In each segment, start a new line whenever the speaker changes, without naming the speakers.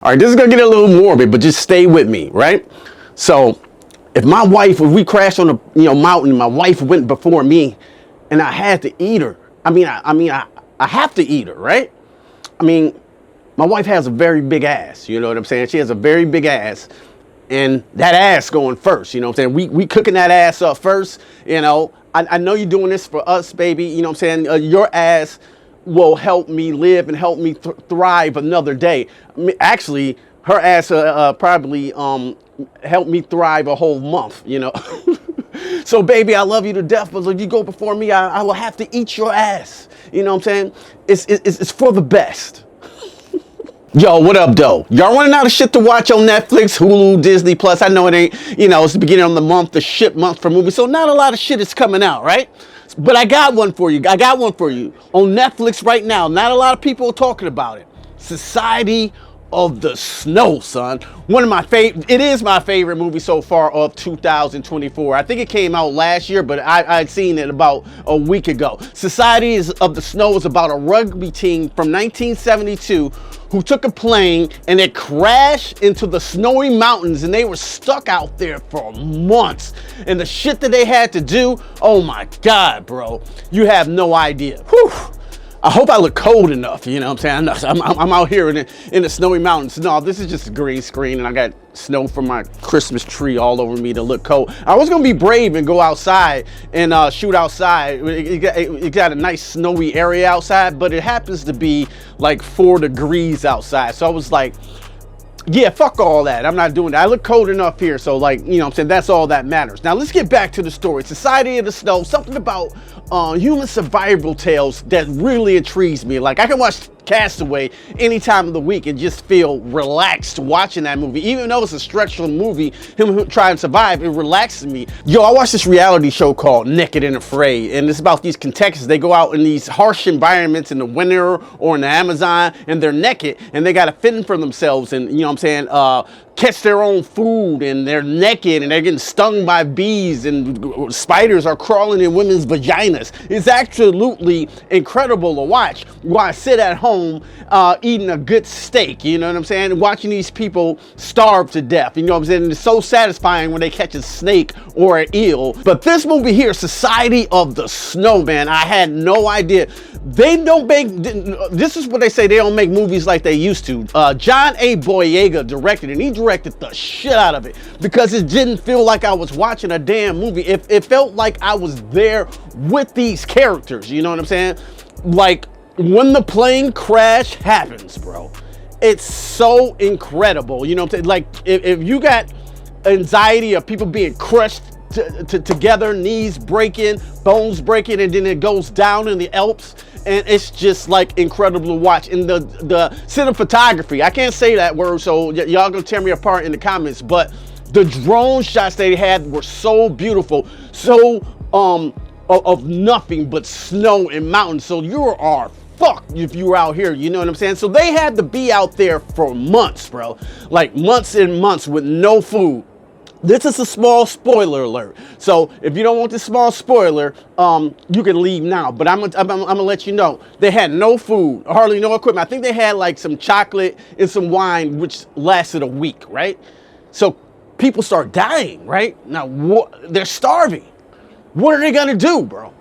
All right, this is gonna get a little morbid, but just stay with me, right? So, if we crashed on a mountain, my wife went before me, and I had to eat her. I have to eat her, right? I mean, my wife has a very big ass. You know what I'm saying? She has a very big ass, and that ass going first. You know what I'm saying? We cooking that ass up first. You know, I know you're doing this for us, baby. You know what I'm saying? Your ass will help me live and help me thrive another day. I mean, actually, her ass probably help me thrive a whole month, you know. So, baby, I love you to death, but if you go before me, I will have to eat your ass. You know what I'm saying? It's for the best. Yo, what up, though? Y'all running out of shit to watch on Netflix, Hulu, Disney Plus? I know it ain't, it's the beginning of the month, the shit month for movies, so not a lot of shit is coming out, right? But I got one for you. On Netflix right now. Not a lot of people are talking about it. Society of the Snow, son. It is my favorite movie so far of 2024. I think it came out last year, but I'd seen it about a week ago. Society of the Snow is about a rugby team from 1972 who took a plane and it crashed into the snowy mountains, and they were stuck out there for months. And the shit that they had to do, oh my God, bro, you have no idea. Whew. I hope I look cold enough, you know what I'm saying? I'm out here in the snowy mountains. No, this is just a green screen, and I got snow from my Christmas tree all over me to look cold. I was gonna be brave and go outside and shoot outside. It got a nice snowy area outside, but it happens to be like 4 degrees outside. So I was like, yeah, fuck all that. I'm not doing that. I look cold enough here, so like, you know what I'm saying, that's all that matters. Now let's get back to the story. Society of the Snow, something about human survival tales that really intrigues me. Like, I can watch Castaway any time of the week and just feel relaxed watching that movie. Even though it's a stressful movie, him trying to survive, it relaxes me. Yo, I watched this reality show called Naked and Afraid, and it's about these contestants. They go out in these harsh environments in the winter or in the Amazon, and they're naked, and they got to fend for themselves, and, you know what I'm saying, catch their own food, and they're naked, and they're getting stung by bees, and spiders are crawling in women's vaginas. It's absolutely incredible to watch while I sit at home eating a good steak, you know what I'm saying, watching these people starve to death, you know what I'm saying. It's so satisfying when they catch a snake or an eel. But this movie here, Society of the Snow, man, I had no idea. They don't make, this is what they say, they don't make movies like they used to. John A. Boyega directed it, and he directed the shit out of it because it didn't feel like I was watching a damn movie. It felt like I was there with these characters, you know what I'm saying? Like, when the plane crash happens, bro, it's so incredible, you know what I'm saying? Like, if you got anxiety of people being crushed together, knees breaking, bones breaking, and then it goes down in the Alps, and it's just like incredible to watch. And the cinematography, I can't say that word, so y'all gonna tear me apart in the comments, but the drone shots they had were so beautiful, so of nothing but snow and mountains. So you are fucked if you were out here, you know what I'm saying? So they had to be out there for months, bro, like months and months with no food. This is a small spoiler alert. So if you don't want the small spoiler, you can leave now. But I'm gonna let you know. They had no food, hardly no equipment. I think they had like some chocolate and some wine, which lasted a week, right? So people start dying, right? Now, they're starving. What are they gonna do, bro?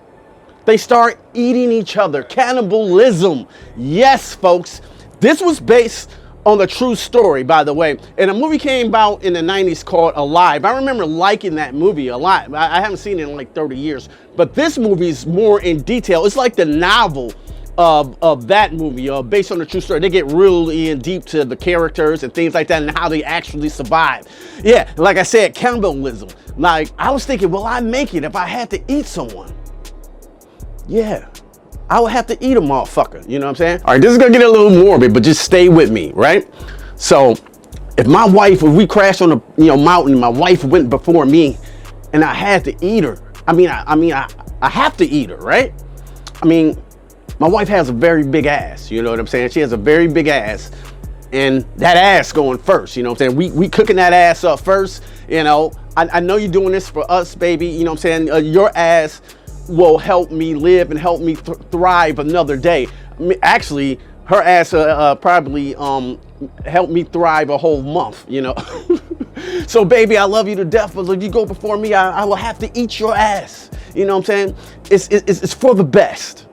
They start eating each other. Cannibalism. Yes, folks. This was based on a true story, by the way. And a movie came out in the 90s called Alive. I remember liking that movie a lot. I haven't seen it in like 30 years. But this movie is more in detail. It's like the novel of that movie, based on a true story. They get really in deep to the characters and things like that and how they actually survive. Yeah, like I said, cannibalism. Like, I was thinking, will I make it if I had to eat someone? Yeah. I would have to eat a motherfucker, you know what I'm saying? All right, this is gonna get a little morbid, but just stay with me, right? So, if we crashed on a mountain, my wife went before me, and I had to eat her. I have to eat her, right? I mean, my wife has a very big ass, you know what I'm saying? She has a very big ass, and that ass going first, you know what I'm saying? We cooking that ass up first, you know? I know you're doing this for us, baby, you know what I'm saying? Your ass will help me live and help me thrive another day. Actually, her ass probably helped me thrive a whole month, you know. So baby, I love you to death, but if you go before me, I will have to eat your ass. You know what I'm saying? It's for the best.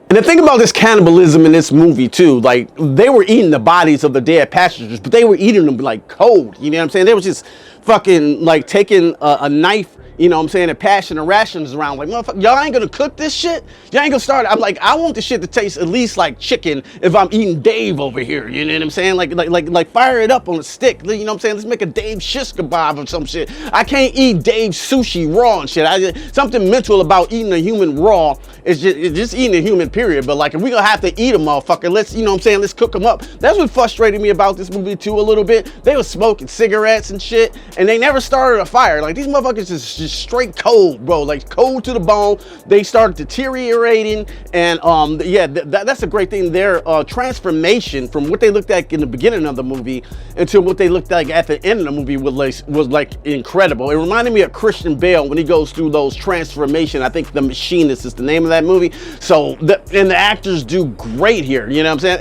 And the thing about this cannibalism in this movie too, like they were eating the bodies of the dead passengers, but they were eating them like cold. You know what I'm saying? They was just fucking like taking a knife, you know what I'm saying, and passing the rations around like, motherfucker, y'all ain't gonna cook this shit? Y'all ain't gonna start. I'm like, I want the shit to taste at least like chicken if I'm eating Dave over here. You know what I'm saying? Like fire it up on a stick. You know what I'm saying? Let's make a Dave shish kebab or some shit. I can't eat Dave sushi raw and shit. Something mental about eating a human raw. It's just eating a human, period. But like, if we gonna have to eat a motherfucker, let's, you know what I'm saying, let's cook them up. That's what frustrated me about this movie too a little bit. They were smoking cigarettes and shit, and they never started a fire. Like, these motherfuckers is just straight cold, bro. Like, cold to the bone. They started deteriorating, and yeah, that's a great thing. Their transformation from what they looked like in the beginning of the movie until what they looked like at the end of the movie was like incredible. It reminded me of Christian Bale when he goes through those transformation. I think The Machinist is the name of that movie. So and the actors do great here. You know what I'm saying?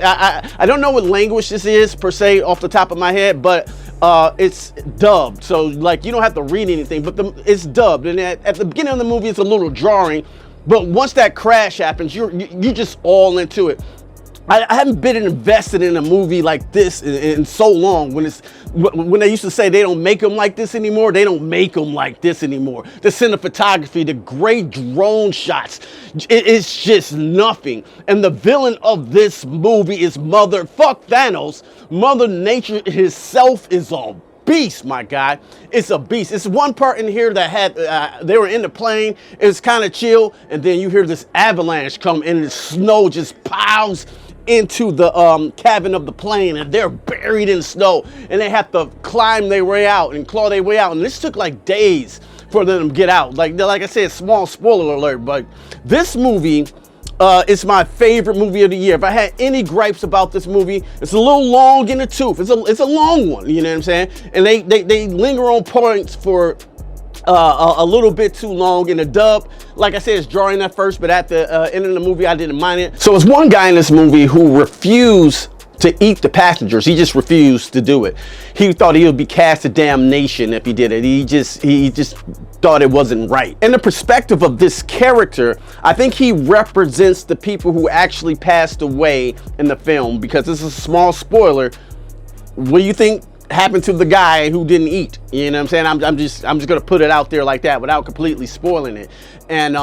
I don't know what language this is per se off the top of my head, but it's dubbed. So like, you don't have to read anything, but it's dubbed. And at the beginning of the movie, it's a little jarring, but once that crash happens, you're just all into it. I haven't been invested in a movie like this in so long. When they used to say they don't make them like this anymore, they don't make them like this anymore. The cinematography, the great drone shots, it's just nothing. And the villain of this movie is fuck Thanos. Mother Nature herself is a beast, my guy. It's a beast. It's one part in here that had they were in the plane. It's kind of chill, and then you hear this avalanche come and the snow just piles into the cabin of the plane, and they're buried in snow, and they have to climb their way out and claw their way out, and this took like days for them to get out. Like I said, small spoiler alert, but this movie is my favorite movie of the year. If I had any gripes about this movie, it's a little long in the tooth. It's a long one, you know what I'm saying? And they linger on points for a little bit too long in the dub. Like I said, it's jarring at first, but at the end of the movie, I didn't mind it. So it's one guy in this movie who refused to eat the passengers. He just refused to do it. He thought he would be cast to damnation if he did it. He just thought it wasn't right. In the perspective of this character, I think he represents the people who actually passed away in the film, because this is a small spoiler. What do you think happened to the guy who didn't eat? You know what I'm saying? I'm just gonna put it out there like that without completely spoiling it. And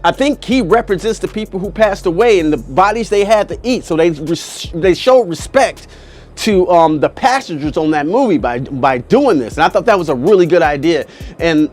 I think he represents the people who passed away and the bodies they had to eat. So they showed respect to the passengers on that movie by doing this, and I thought that was a really good idea. And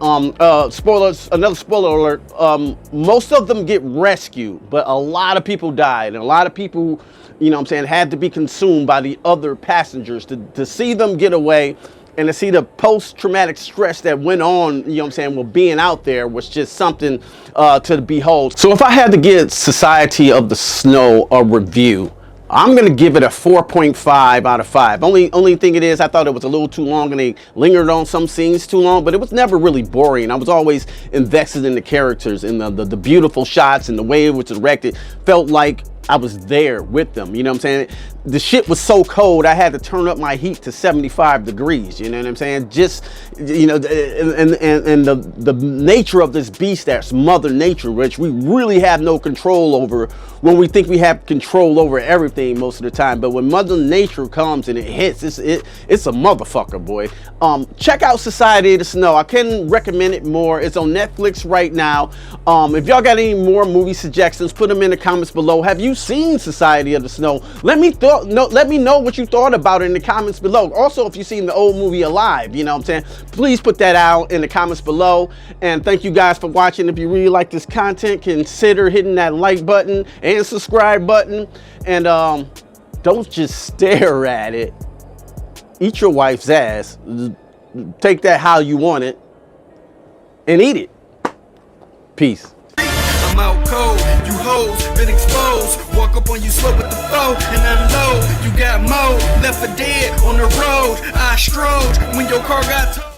spoilers, another spoiler alert, most of them get rescued, but a lot of people died, and a lot of people, you know what I'm saying, had to be consumed by the other passengers. To see them get away and to see the post-traumatic stress that went on, you know what I'm saying, with being out there was just something to behold. So if I had to give Society of the Snow a review, I'm gonna give it a 4.5 out of 5. Only thing it is, I thought it was a little too long and they lingered on some scenes too long, but it was never really boring. I was always invested in the characters and the beautiful shots, and the way it was directed felt like I was there with them. You know what I'm saying? The shit was so cold, I had to turn up my heat to 75 degrees. You know what I'm saying? Just, you know, and the nature of this beast, that's Mother Nature, which we really have no control over when we think we have control over everything most of the time. But when Mother Nature comes and it hits, it's a motherfucker, boy. Check out Society of the Snow. I couldn't recommend it more. It's on Netflix right now. If y'all got any more movie suggestions, put them in the comments below. Have you seen Society of the Snow? Let me know what you thought about it in the comments below. Also, if you've seen the old movie Alive, you know what I'm saying, please put that out in the comments below. And thank you guys for watching. If you really like this content, consider hitting that like button and subscribe button. And don't just stare at it. Eat your wife's ass. Take that how you want it and eat it. Peace.
I'm out cold, you hoes been exposed. Walk up on you slow with the foe, and unload. You got more left for dead on the road. I strode when your car got towed.